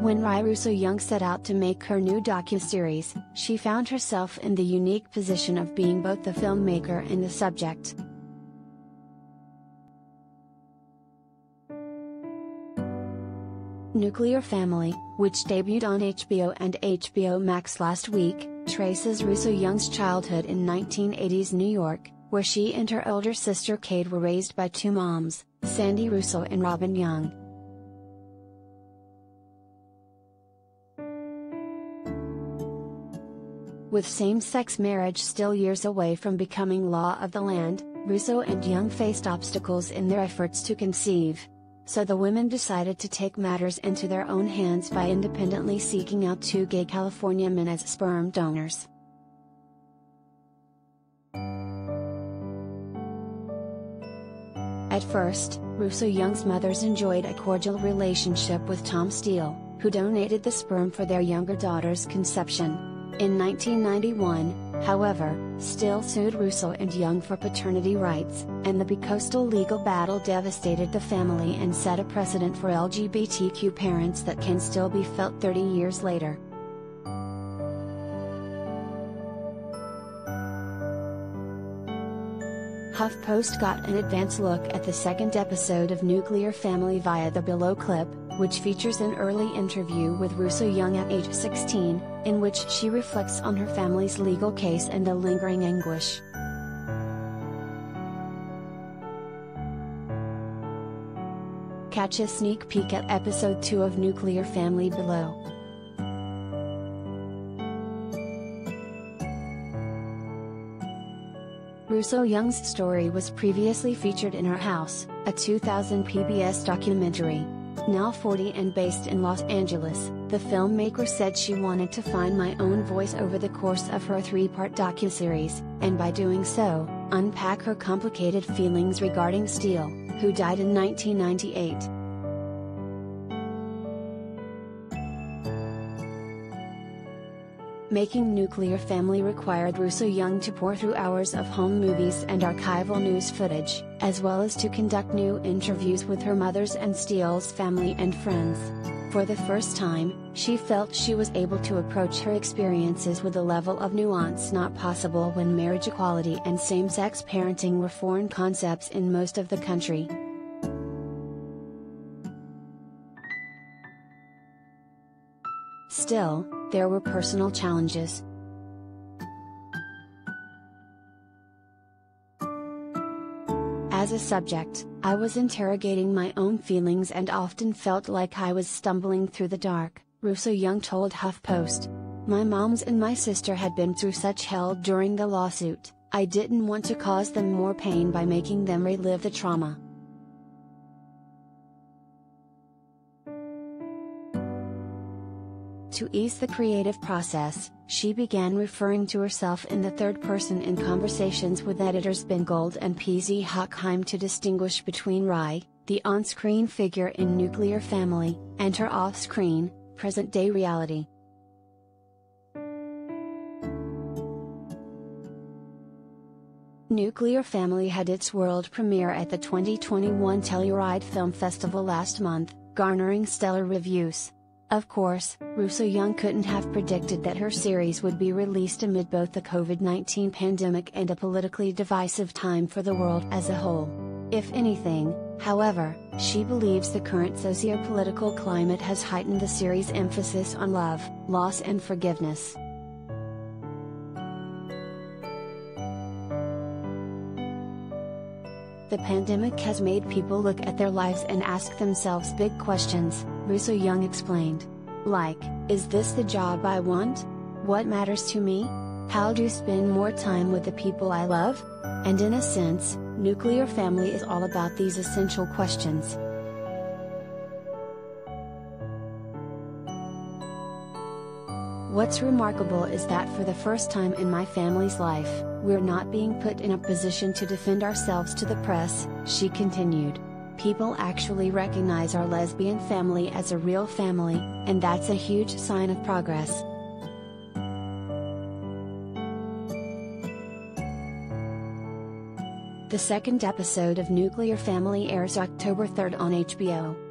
When Ry Russo-Young set out to make her new docuseries, she found herself in the unique position of being both the filmmaker and the subject. Nuclear Family, which debuted on HBO and HBO Max last week, traces Russo-Young's childhood in 1980s New York, where she and her older sister Cade were raised by two moms, Sandy Russo and Robin Young. With same-sex marriage still years away from becoming law of the land, Russo and Young faced obstacles in their efforts to conceive. So the women decided to take matters into their own hands by independently seeking out two gay California men as sperm donors. At first, Russo-Young's mothers enjoyed a cordial relationship with Tom Steele, who donated the sperm for their younger daughter's conception. In 1991, however, Steele sued Russo and Young for paternity rights, and the bicoastal legal battle devastated the family and set a precedent for LGBTQ parents that can still be felt 30 years later. HuffPost got an advance look at the second episode of Nuclear Family via the below clip, which features an early interview with Russo-Young at age 16, in which she reflects on her family's legal case and the lingering anguish. Catch a sneak peek at episode 2 of Nuclear Family below. Russo-Young's story was previously featured in Her House, a 2000 PBS documentary. Now 40 and based in Los Angeles, the filmmaker said she wanted to find my own voice over the course of her three-part docuseries, and by doing so, unpack her complicated feelings regarding Steele, who died in 1998. Making Nuclear Family required Russo-Young to pore through hours of home movies and archival news footage, as well as to conduct new interviews with her mother's and Steele's family and friends. For the first time, she felt she was able to approach her experiences with a level of nuance not possible when marriage equality and same-sex parenting were foreign concepts in most of the country. Still, there were personal challenges. As a subject, I was interrogating my own feelings and often felt like I was stumbling through the dark, Russo-Young told HuffPost. My moms and my sister had been through such hell during the lawsuit, I didn't want to cause them more pain by making them relive the trauma. To ease the creative process, she began referring to herself in the third person in conversations with editors Ben Gold and PZ Hochheim to distinguish between Ry, the on-screen figure in Nuclear Family, and her off-screen, present-day reality. Nuclear Family had its world premiere at the 2021 Telluride Film Festival last month, garnering stellar reviews. Of course, Russo-Young couldn't have predicted that her series would be released amid both the COVID-19 pandemic and a politically divisive time for the world as a whole. If anything, however, she believes the current socio-political climate has heightened the series' emphasis on love, loss and forgiveness. The pandemic has made people look at their lives and ask themselves big questions, Russo-Young explained. Like, is this the job I want? What matters to me? How do I spend more time with the people I love? And in a sense, Nuclear Family is all about these essential questions. What's remarkable is that for the first time in my family's life, we're not being put in a position to defend ourselves to the press, she continued. People actually recognize our lesbian family as a real family, and that's a huge sign of progress. The second episode of Nuclear Family airs October 3rd on HBO.